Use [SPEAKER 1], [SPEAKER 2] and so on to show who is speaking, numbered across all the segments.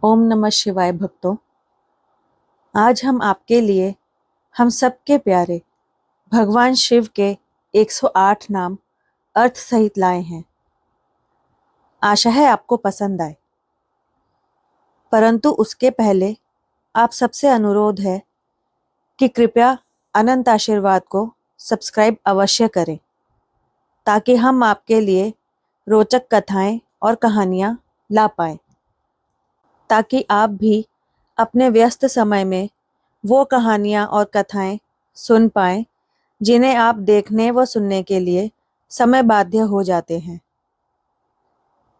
[SPEAKER 1] ओम नमः शिवाय भक्तों। आज हम आपके लिए हम सबके प्यारे भगवान शिव के 108 नाम अर्थ सहित लाए हैं। आशा है आपको पसंद आए, परंतु उसके पहले आप सबसे अनुरोध है कि कृपया अनंत आशीर्वाद को सब्सक्राइब अवश्य करें, ताकि हम आपके लिए रोचक कथाएं और कहानियां ला पाएं, ताकि आप भी अपने व्यस्त समय में वो कहानियां और कथाएं सुन पाएं जिन्हें आप देखने व सुनने के लिए समय बाध्य हो जाते हैं।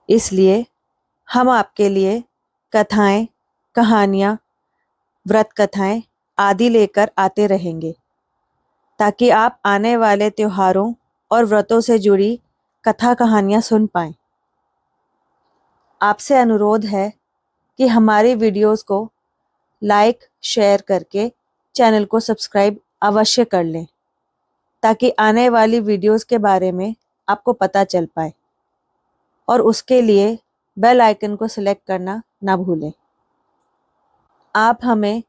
[SPEAKER 1] इसलिए हम आपके लिए कथाएं, कहानियां, व्रत कथाएं आदि लेकर आते रहेंगे, ताकि आप आने वाले त्योहारों और व्रतों से जुड़ी कथा कहानियां सुन पाएं। आपसे अनुरोध है कि हमारी वीडियोस को लाइक, शेयर करके चैनल को सब्सक्राइब अवश्य कर लें, ताकि आने वाली वीडियोस के बारे में आपको पता चल पाए, और उसके लिए बेल आइकन को सिलेक्ट करना ना भूलें। आप हमें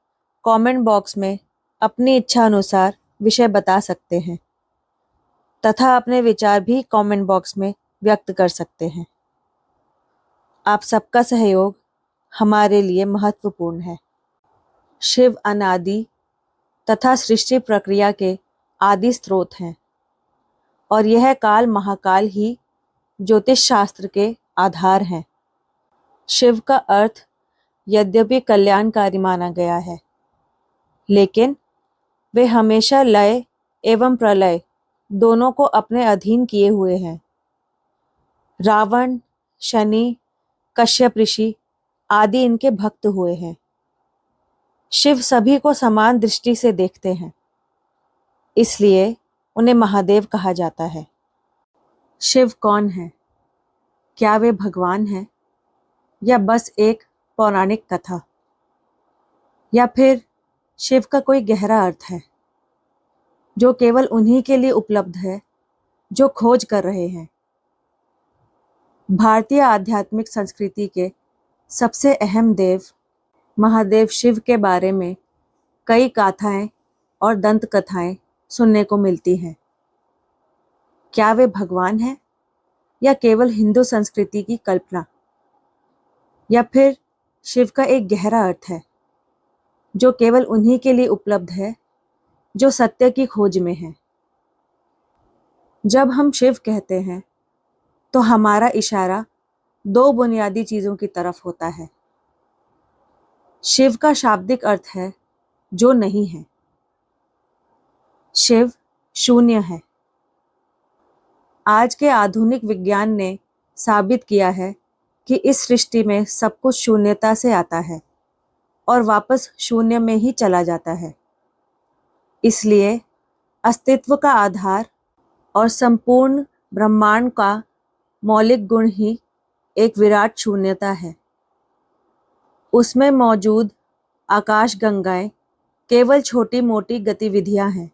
[SPEAKER 1] कमेंट बॉक्स में अपनी इच्छा अनुसार विषय बता सकते हैं तथा अपने विचार भी कमेंट बॉक्स में व्यक्त कर सकते हैं। आप सबका सहयोग हमारे लिए महत्वपूर्ण है। शिव अनादि तथा सृष्टि प्रक्रिया के आदि स्रोत हैं, और यह काल महाकाल ही ज्योतिष शास्त्र के आधार हैं। शिव का अर्थ यद्यपि कल्याणकारी माना गया है, लेकिन वे हमेशा लय एवं प्रलय दोनों को अपने अधीन किए हुए हैं। रावण, शनि, कश्यप ऋषि आदि इनके भक्त हुए हैं। शिव सभी को समान दृष्टि से देखते हैं, इसलिए उन्हें महादेव कहा जाता है। शिव कौन है? क्या वे भगवान हैं, या बस एक पौराणिक कथा, या फिर शिव का कोई गहरा अर्थ है जो केवल उन्हीं के लिए उपलब्ध है जो खोज कर रहे हैं? भारतीय आध्यात्मिक संस्कृति के सबसे अहम देव महादेव शिव के बारे में कई गाथाएं और दंत कथाएं सुनने को मिलती हैं। क्या वे भगवान हैं, या केवल हिंदू संस्कृति की कल्पना, या फिर शिव का एक गहरा अर्थ है जो केवल उन्हीं के लिए उपलब्ध है जो सत्य की खोज में हैं? जब हम शिव कहते हैं तो हमारा इशारा दो बुनियादी चीजों की तरफ होता है। शिव का शाब्दिक अर्थ है जो नहीं है। शिव शून्य है। आज के आधुनिक विज्ञान ने साबित किया है कि इस सृष्टि में सब कुछ शून्यता से आता है और वापस शून्य में ही चला जाता है। इसलिए अस्तित्व का आधार और संपूर्ण ब्रह्मांड का मौलिक गुण ही एक विराट शून्यता है। उसमें मौजूद आकाश गंगाएं केवल छोटी मोटी गतिविधियां हैं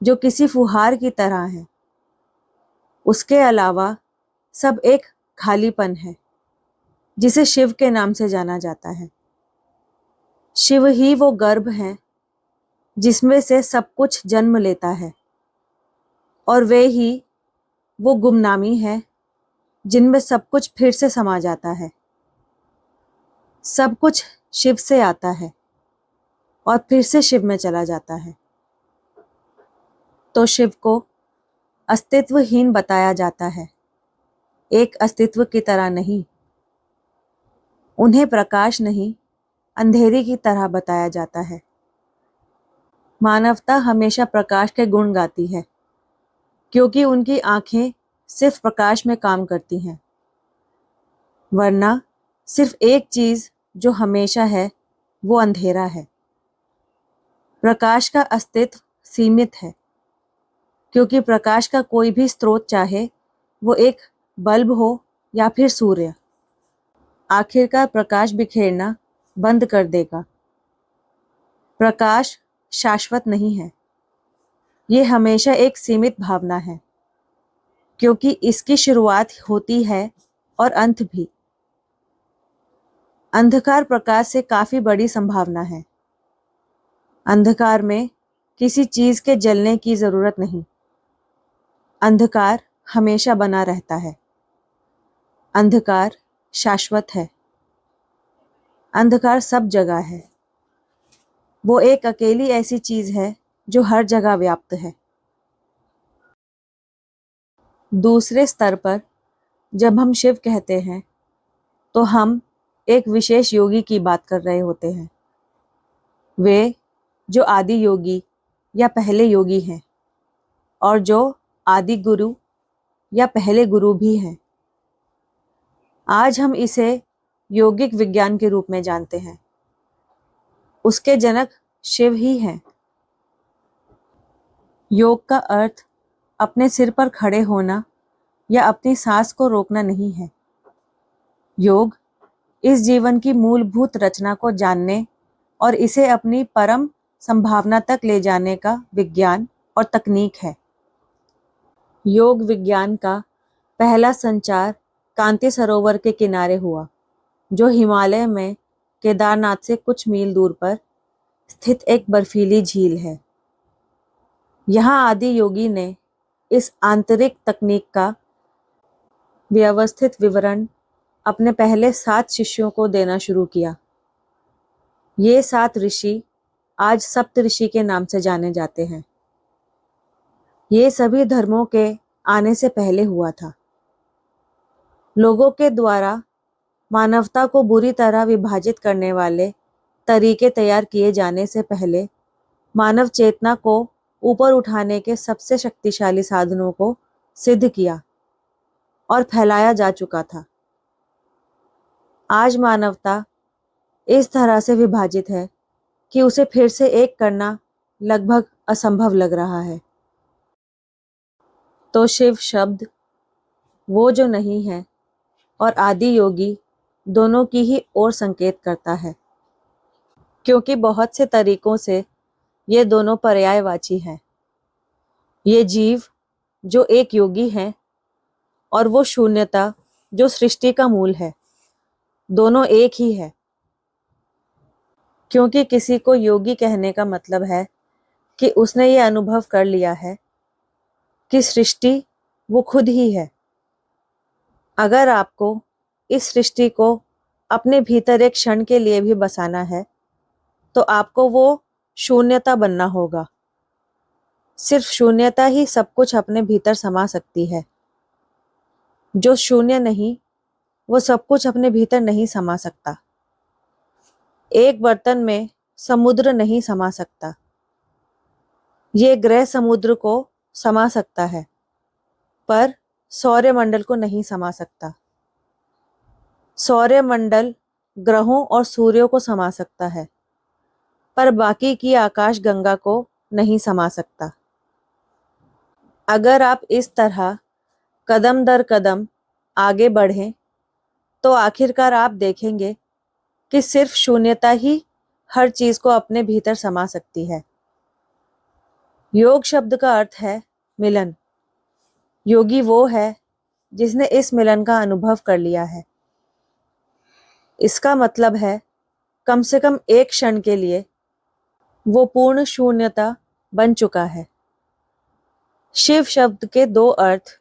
[SPEAKER 1] जो किसी फुहार की तरह हैं। उसके अलावा सब एक खालीपन है जिसे शिव के नाम से जाना जाता है। शिव ही वो गर्भ है जिसमें से सब कुछ जन्म लेता है, और वे ही वो गुमनामी है जिनमें सब कुछ फिर से समा जाता है। सब कुछ शिव से आता है और फिर से शिव में चला जाता है। तो शिव को अस्तित्वहीन बताया जाता है, एक अस्तित्व की तरह नहीं। उन्हें प्रकाश नहीं, अंधेरी की तरह बताया जाता है। मानवता हमेशा प्रकाश के गुण गाती है, क्योंकि उनकी आंखें सिर्फ प्रकाश में काम करती हैं। वरना सिर्फ एक चीज जो हमेशा है वो अंधेरा है। प्रकाश का अस्तित्व सीमित है, क्योंकि प्रकाश का कोई भी स्रोत, चाहे वो एक बल्ब हो या फिर सूर्य, आखिरकार प्रकाश बिखेरना बंद कर देगा। प्रकाश शाश्वत नहीं है, ये हमेशा एक सीमित भावना है, क्योंकि इसकी शुरुआत होती है और अंत भी। अंधकार प्रकाश से काफी बड़ी संभावना है। अंधकार में किसी चीज के जलने की जरूरत नहीं। अंधकार हमेशा बना रहता है। अंधकार शाश्वत है। अंधकार सब जगह है। वो एक अकेली ऐसी चीज है जो हर जगह व्याप्त है। दूसरे स्तर पर जब हम शिव कहते हैं तो हम एक विशेष योगी की बात कर रहे होते हैं। वे जो आदि योगी या पहले योगी हैं और जो आदि गुरु या पहले गुरु भी हैं। आज हम इसे योगिक विज्ञान के रूप में जानते हैं। उसके जनक शिव ही हैं। योग का अर्थ अपने सिर पर खड़े होना या अपनी सांस को रोकना नहीं है। योग इस जीवन की मूलभूत रचना को जानने और इसे अपनी परम संभावना तक ले जाने का विज्ञान और तकनीक है। योग विज्ञान का पहला संचार कांति सरोवर के किनारे हुआ, जो हिमालय में केदारनाथ से कुछ मील दूर पर स्थित एक बर्फीली झील है। यहाँ आदि योगी ने इस आंतरिक तकनीक का व्यवस्थित विवरण अपने पहले 7 शिष्यों को देना शुरू किया। ये 7 ऋषि आज सप्तऋषि के नाम से जाने जाते हैं। ये सभी धर्मों के आने से पहले हुआ था। लोगों के द्वारा मानवता को बुरी तरह विभाजित करने वाले तरीके तैयार किए जाने से पहले मानव चेतना को ऊपर उठाने के सबसे शक्तिशाली साधनों को सिद्ध किया और फैलाया जा चुका था। आज मानवता इस तरह से विभाजित है कि उसे फिर से एक करना लगभग असंभव लग रहा है। तो शिव शब्द वो जो नहीं है और आदि योगी दोनों की ही ओर संकेत करता है, क्योंकि बहुत से तरीकों से ये दोनों पर्यायवाची हैं। ये जीव जो एक योगी है और वो शून्यता जो सृष्टि का मूल है, दोनों एक ही है। क्योंकि किसी को योगी कहने का मतलब है कि उसने ये अनुभव कर लिया है कि सृष्टि वो खुद ही है। अगर आपको इस सृष्टि को अपने भीतर एक क्षण के लिए भी बसाना है तो आपको वो शून्यता बनना होगा। सिर्फ शून्यता ही सब कुछ अपने भीतर समा सकती है। जो शून्य नहीं, वो सब कुछ अपने भीतर नहीं समा सकता। एक बर्तन में समुद्र नहीं समा सकता। ये ग्रह समुद्र को समा सकता है, पर सौरमंडल को नहीं समा सकता। सौरमंडल ग्रहों और सूर्यों को समा सकता है, पर बाकी की आकाश गंगा को नहीं समा सकता। अगर आप इस तरह कदम दर कदम आगे बढ़ें तो आखिरकार आप देखेंगे कि सिर्फ शून्यता ही हर चीज को अपने भीतर समा सकती है। योग शब्द का अर्थ है मिलन। योगी वो है जिसने इस मिलन का अनुभव कर लिया है। इसका मतलब है कम से कम एक क्षण के लिए वो पूर्ण शून्यता बन चुका है। शिव शब्द के 2 अर्थ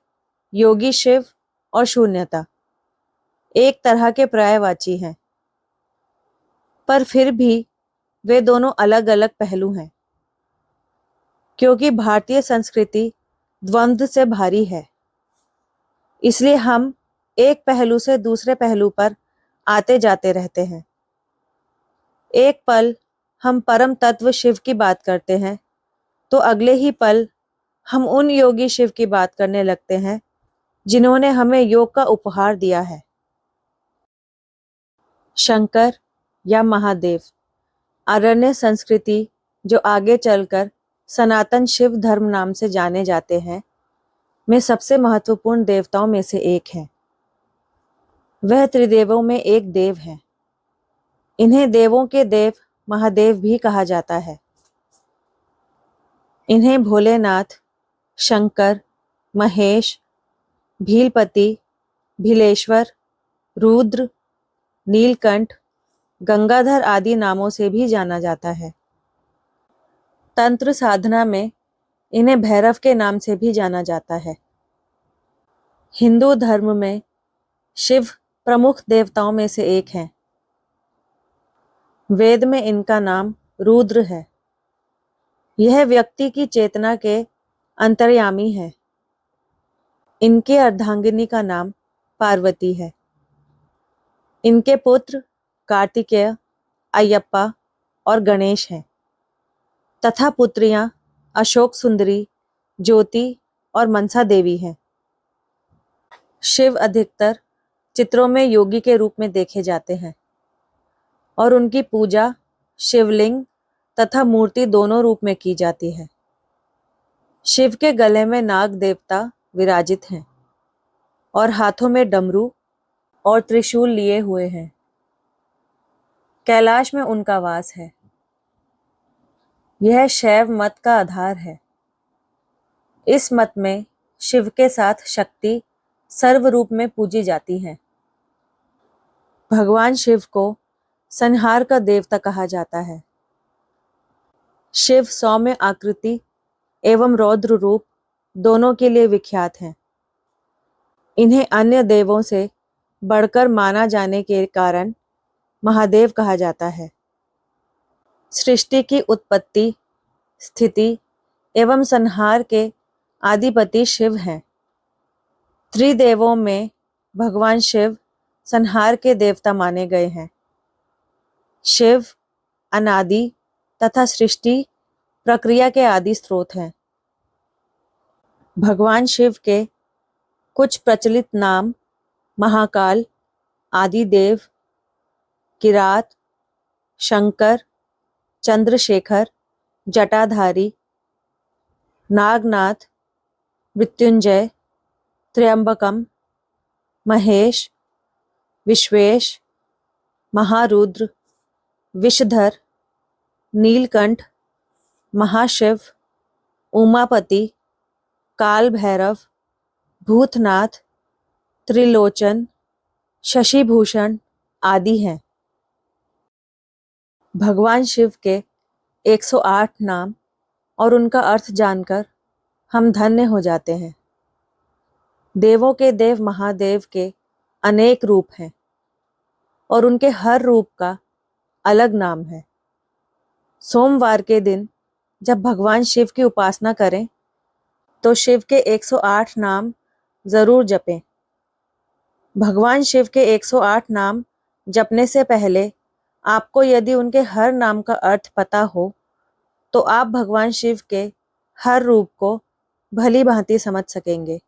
[SPEAKER 1] योगी शिव और शून्यता एक तरह के पर्यायवाची हैं, पर फिर भी वे दोनों अलग अलग पहलू हैं। क्योंकि भारतीय संस्कृति द्वंद्व से भारी है, इसलिए हम एक पहलू से दूसरे पहलू पर आते जाते रहते हैं। एक पल हम परम तत्व शिव की बात करते हैं तो अगले ही पल हम उन योगी शिव की बात करने लगते हैं जिन्होंने हमें योग का उपहार दिया है। शंकर या महादेव आरण्य संस्कृति जो आगे चलकर सनातन शिव धर्म नाम से जाने जाते हैं में सबसे महत्वपूर्ण देवताओं में से एक है। वह त्रिदेवों में एक देव है। इन्हें देवों के देव महादेव भी कहा जाता है। इन्हें भोलेनाथ, शंकर, महेश, भीलपति, भीलेश्वर, रुद्र, नीलकंठ, गंगाधर आदि नामों से भी जाना जाता है। तंत्र साधना में इन्हें भैरव के नाम से भी जाना जाता है। हिंदू धर्म में शिव प्रमुख देवताओं में से एक हैं। वेद में इनका नाम रुद्र है। यह व्यक्ति की चेतना के अंतर्यामी है। इनके अर्धांगिनी का नाम पार्वती है। इनके पुत्र कार्तिकेय, अयप्पा और गणेश हैं तथा पुत्रियां अशोक सुंदरी, ज्योति और मनसा देवी हैं। शिव अधिकतर चित्रों में योगी के रूप में देखे जाते हैं और उनकी पूजा शिवलिंग तथा मूर्ति दोनों रूप में की जाती है। शिव के गले में नाग देवता विराजित हैं और हाथों में डमरू और त्रिशूल लिए हुए हैं। कैलाश में उनका वास है। यह शैव मत का आधार है। इस मत में शिव के साथ शक्ति सर्व रूप में पूजी जाती है। भगवान शिव को संहार का देवता कहा जाता है। शिव सौम्य आकृति एवं रौद्र रूप दोनों के लिए विख्यात हैं। इन्हें अन्य देवों से बढ़कर माना जाने के कारण महादेव कहा जाता है। सृष्टि की उत्पत्ति, स्थिति एवं संहार के आदिपति शिव हैं। त्रिदेवों में भगवान शिव संहार के देवता माने गए हैं। शिव अनादि तथा सृष्टि प्रक्रिया के आदि स्रोत हैं। भगवान शिव के कुछ प्रचलित नाम महाकाल, आदिदेव, किरात, शंकर, चंद्रशेखर, जटाधारी, नागनाथ, मृत्युंजय, त्र्यंबकम, महेश, विश्वेश, महारुद्र, विषधर, नीलकंठ, महाशिव, उमापति, काल भैरव, भूतनाथ, त्रिलोचन, शशिभूषण आदि हैं। भगवान शिव के 108 नाम और उनका अर्थ जानकर हम धन्य हो जाते हैं। देवों के देव महादेव के अनेक रूप हैं और उनके हर रूप का अलग नाम है। सोमवार के दिन जब भगवान शिव की उपासना करें तो शिव के 108 नाम जरूर जपें। भगवान शिव के 108 नाम जपने से पहले आपको यदि उनके हर नाम का अर्थ पता हो तो आप भगवान शिव के हर रूप को भली भांति समझ सकेंगे।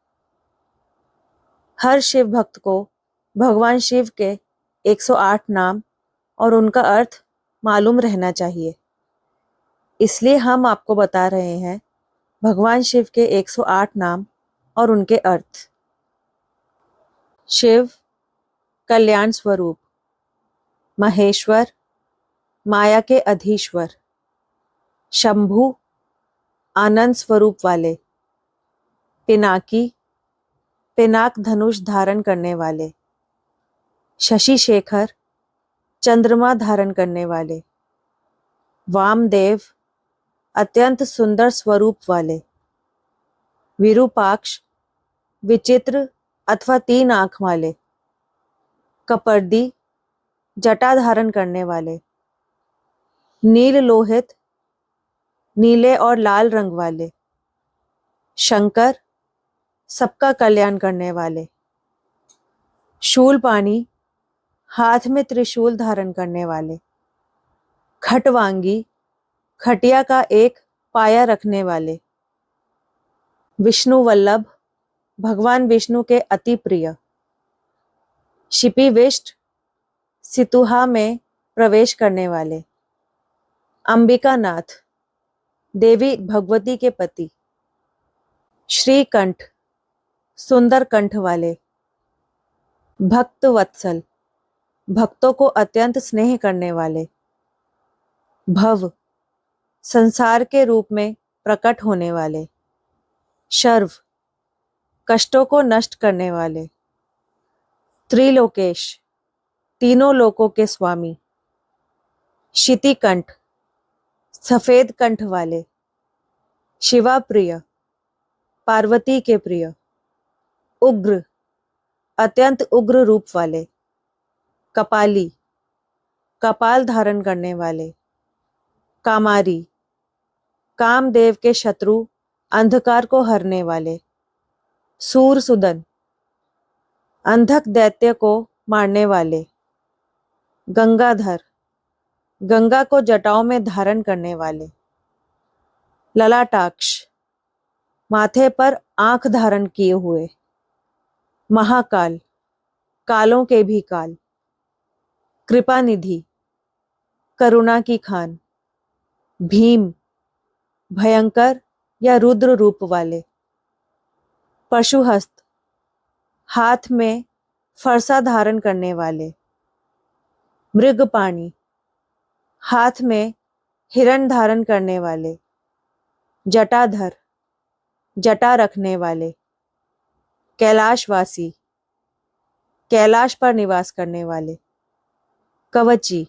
[SPEAKER 1] हर शिव भक्त को भगवान शिव के 108 नाम और उनका अर्थ मालूम रहना चाहिए। इसलिए हम आपको बता रहे हैं भगवान शिव के 108 नाम और उनके अर्थ। शिव कल्याण स्वरूप, महेश्वर माया के अधीश्वर, शंभु आनंद स्वरूप वाले, पिनाकी पिनाक धनुष धारण करने वाले, शशि शेखर चंद्रमा धारण करने वाले, वामदेव अत्यंत सुंदर स्वरूप वाले, विरूपाक्ष विचित्र अथवा 3 आंख वाले, कपर्दी जटा धारण करने वाले, नील लोहित नीले और लाल रंग वाले, शंकर सबका कल्याण करने वाले, शूलपाणी हाथ में त्रिशूल धारण करने वाले, खटवांगी खटिया का एक पाया रखने वाले, विष्णु वल्लभ भगवान विष्णु के अति प्रिय, शिपिविष्ट सितुहा में प्रवेश करने वाले, अंबिकानाथ देवी भगवती के पति, श्रीकंठ सुंदर कंठ वाले, भक्त वत्सल भक्तों को अत्यंत स्नेह करने वाले, भव संसार के रूप में प्रकट होने वाले, शर्व कष्टों को नष्ट करने वाले, त्रिलोकेश तीनों लोकों के स्वामी, शितिकंठ सफेद कंठ वाले, शिवा प्रिय पार्वती के प्रिय, उग्र अत्यंत उग्र रूप वाले, कपाली कपाल धारण करने वाले, कामारी कामदेव के शत्रु अंधकार को हरने वाले, सूरसुदन अंधक दैत्य को मारने वाले, गंगाधर गंगा को जटाओं में धारण करने वाले, ललाटाक्ष माथे पर आंख धारण किए हुए, महाकाल कालों के भी काल, कृपानिधि करुणा की खान, भीम भयंकर या रुद्र रूप वाले, पशुहस्त हाथ में फरसा धारण करने वाले, मृगपाणी हाथ में हिरण धारण करने वाले, जटाधर जटा रखने वाले, कैलाशवासी कैलाश पर निवास करने वाले, कवची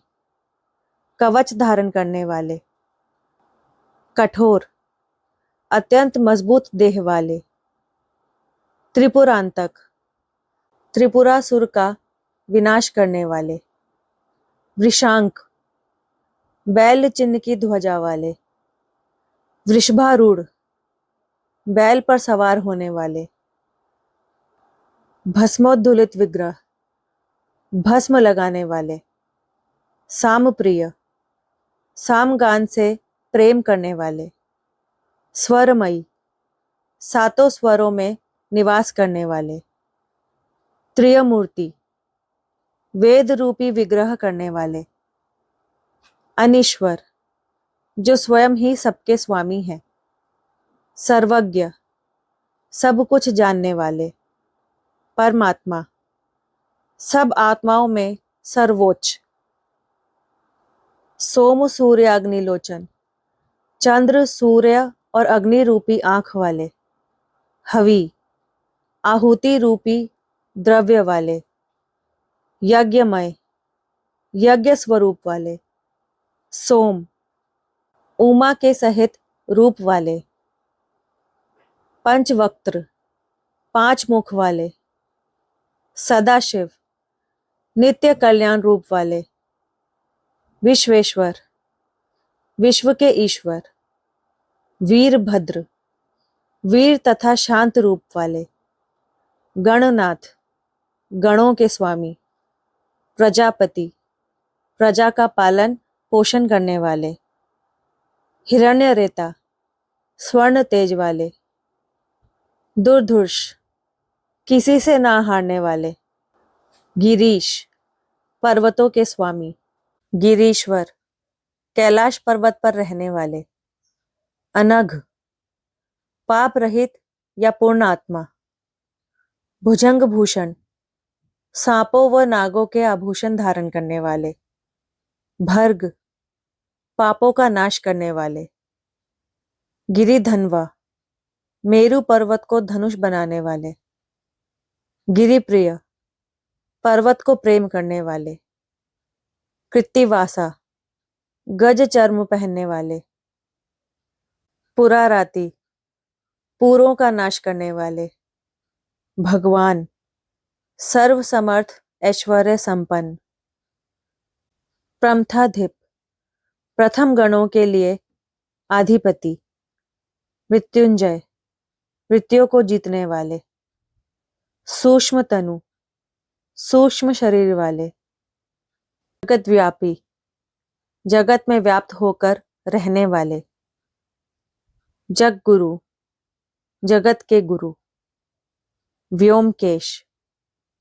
[SPEAKER 1] कवच धारण करने वाले, कठोर अत्यंत मजबूत देह वाले, त्रिपुरांतक त्रिपुरासुर का विनाश करने वाले, वृषांक बैल चिन्ह की ध्वजा वाले, वृषभारूढ़ बैल पर सवार होने वाले, भस्मोद्धुलित विग्रह भस्म लगाने वाले, सामप्रिय सामगान से प्रेम करने वाले, स्वरमयी सातों स्वरों में निवास करने वाले, त्रियमूर्ति वेद रूपी विग्रह करने वाले, अनीश्वर जो स्वयं ही सबके स्वामी हैं, सर्वज्ञ सब कुछ जानने वाले, परमात्मा सब आत्माओं में सर्वोच्च, सोम सूर्य अग्निलोचन चंद्र सूर्य और अग्नि रूपी आंख वाले, हवि आहुति रूपी द्रव्य वाले, यज्ञमय यज्ञ स्वरूप वाले, सोम उमा के सहित रूप वाले, पंचवक्त्र पांच मुख वाले, सदाशिव नित्य कल्याण रूप वाले, विश्वेश्वर विश्व के ईश्वर, वीरभद्र वीर तथा शांत रूप वाले, गणनाथ गणों के स्वामी, प्रजापति प्रजा का पालन पोषण करने वाले, हिरण्यरेता स्वर्ण तेज वाले, दुर्धुष किसी से ना हारने वाले, गिरीश पर्वतों के स्वामी, गिरीश्वर कैलाश पर्वत पर रहने वाले, अनघ पाप रहित या पूर्ण आत्मा, भुजंग भूषण सांपों व नागों के आभूषण धारण करने वाले, भर्ग पापों का नाश करने वाले, गिरिधन्वा मेरु पर्वत को धनुष बनाने वाले, गिरिप्रिय पर्वत को प्रेम करने वाले, कृत्तिवासा गज चर्म पहनने वाले, पुराराती पूरों का नाश करने वाले, भगवान सर्व समर्थ ऐश्वर्य संपन्न, प्रमथाधिप प्रथम गणों के लिए आधिपति, मृत्युंजय मृत्यु को जीतने वाले, सूक्ष्म तनु सूक्ष्म शरीर वाले, जगत व्यापी जगत में व्याप्त होकर रहने वाले, जग गुरु जगत के गुरु, व्योमकेश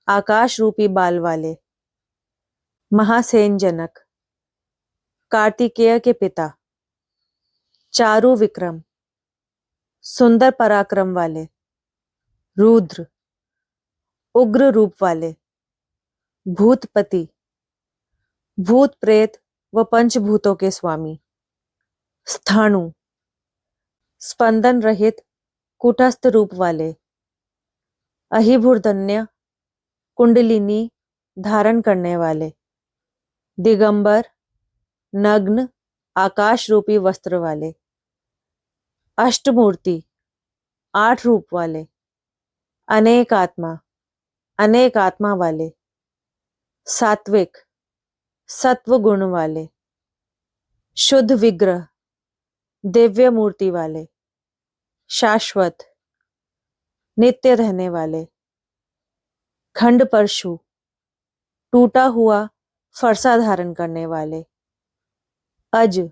[SPEAKER 1] आकाश रूपी बाल वाले, महासेन जनक कार्तिकेय के पिता, चारु विक्रम सुंदर पराक्रम वाले, रुद्र उग्र रूप वाले, भूतपति भूत प्रेत व पंचभूतों के स्वामी, स्थाणु स्पंदन रहित कूटस्थ रूप वाले, अहिभूर्धन्य कुंडलिनी धारण करने वाले, दिगंबर नग्न आकाश रूपी वस्त्र वाले, अष्टमूर्ति 8 रूप वाले, अनेक आत्मा वाले, सात्विक सत्व गुण वाले, शुद्ध विग्रह दिव्य मूर्ति वाले, शाश्वत नित्य रहने वाले, खंड परशु टूटा हुआ फरसा धारण करने वाले, अज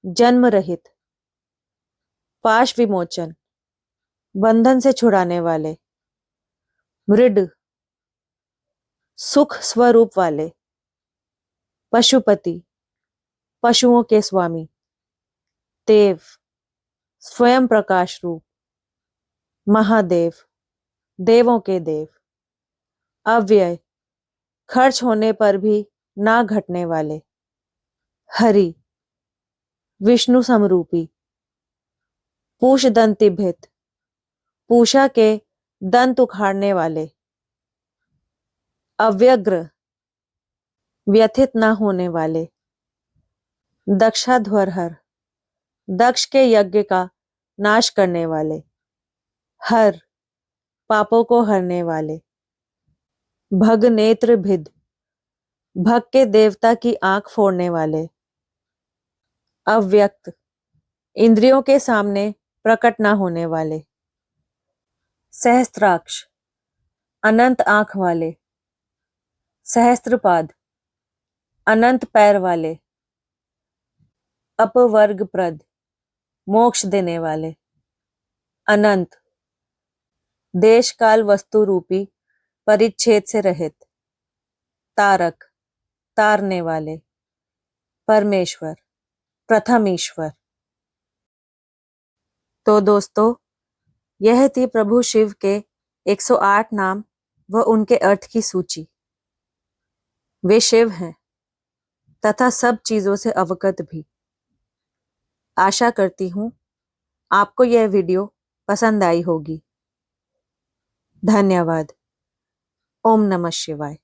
[SPEAKER 1] जन्म रहित, पाश विमोचन बंधन से छुड़ाने वाले, मृड सुख स्वरूप वाले, पशुपति पशुओं के स्वामी, देव स्वयं प्रकाश रूप, महादेव देवों के देव, अव्यय खर्च होने पर भी ना घटने वाले, हरि विष्णु समरूपी, पूष दंतिभित पूषा के दंत उखाड़ने वाले, अव्यग्र व्यथित न होने वाले, दक्षाध्वरहर दक्ष के यज्ञ का नाश करने वाले, हर पापों को हरने वाले, भग नेत्र भिद भग के देवता की आंख फोड़ने वाले, अव्यक्त इंद्रियों के सामने प्रकट न होने वाले, सहस्त्राक्ष अनंत आंख वाले, सहस्त्रपाद अनंत पैर वाले, अपवर्गप्रद मोक्ष देने वाले, अनंत देश काल वस्तु रूपी परिच्छेद से रहित, तारक तारने वाले, परमेश्वर प्रथम ईश्वर। तो दोस्तों, यह थी प्रभु शिव के 108 नाम व उनके अर्थ की सूची। वे शिव हैं तथा सब चीजों से अवगत भी। आशा करती हूँ आपको यह वीडियो पसंद आई होगी। धन्यवाद। ओम नमः शिवाय।